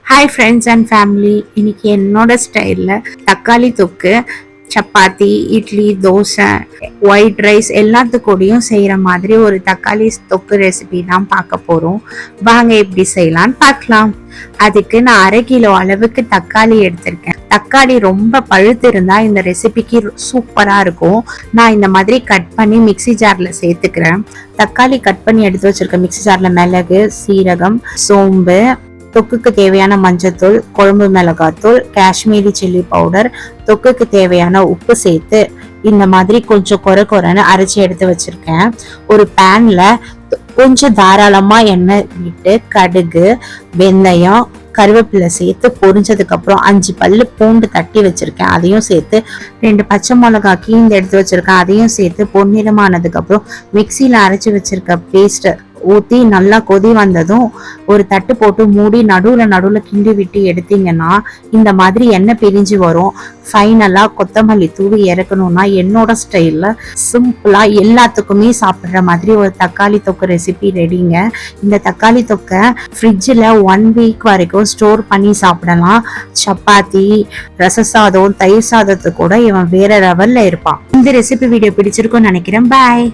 Hi friends and family, இன்னைக்கு என்னோட ஸ்டைலில் தக்காளி தொக்கு சப்பாத்தி, இட்லி, தோசை, ஒயிட் ரைஸ் எல்லாத்துக்கூடையும் செய்கிற மாதிரி ஒரு தக்காளி தொக்கு ரெசிபி தான் பார்க்க போகிறோம். வாங்க எப்படி செய்யலான்னு பார்க்கலாம். அதுக்கு நான் 1/2 கிலோ அளவுக்கு தக்காளி எடுத்திருக்கேன். தக்காளி ரொம்ப பழுத்து இருந்தா இந்த ரெசிபிக்கு சூப்பரா இருக்கும். நான் இந்த மாதிரி கட் பண்ணி மிக்ஸி ஜார்ல சேர்த்துக்கிறேன். தக்காளி கட் பண்ணி எடுத்து வச்சிருக்கேன். மிக்ஸி ஜார்ல மிளகு, சீரகம், சோம்பு, தொக்குக்கு தேவையான மஞ்சத்தூள், குழம்பு மிளகாத்தூள், காஷ்மீரி சில்லி பவுடர், தொக்குக்கு தேவையான உப்பு சேர்த்து இந்த மாதிரி கொஞ்சம் கொரன்னு அரைச்சி எடுத்து வச்சிருக்கேன். ஒரு பேன்ல கொஞ்சம் தாராளமா எண்ணெய் விட்டு கடுகு, வெந்தயம், கருவேப்பிலை சேர்த்து பொரிஞ்சதுக்கு அப்புறம் 5 பல்லு பூண்டு தட்டி வச்சிருக்கேன், அதையும் சேர்த்து 2 பச்சை மிளகா கீந்து எடுத்து வச்சிருக்கேன், அதையும் சேர்த்து பொன்னிறமானதுக்கு அப்புறம் மிக்சியில அரைச்சி வச்சிருக்க பேஸ்ட் ஊத்தி நல்லா கொதி வந்ததும் ஒரு தட்டு போட்டு மூடி நடுவுல கிண்டி விட்டு எடுத்தீங்கன்னா இந்த மாதிரி எண்ணெய் பிரிஞ்சு வரும். ஃபைனலா கொத்தமல்லி தூவி இறக்கணும்னா என்னோட ஸ்டைல்ல சிம்பிளா எல்லாத்துக்குமே சாப்பிடுற மாதிரி ஒரு தக்காளி தொக்கு ரெசிபி ரெடிங்க. இந்த தக்காளி தொக்கை ஃப்ரிட்ஜில் 1 வீக் வரைக்கும் ஸ்டோர் பண்ணி சாப்பிடலாம். சப்பாத்தி, ரச சாதம், தயிர் சாதத்து கூட இவன் வேற லெவல்ல இருப்பான். இந்த ரெசிபி வீடியோ பிடிச்சிருக்கும்னு நினைக்கிறேன். பாய்.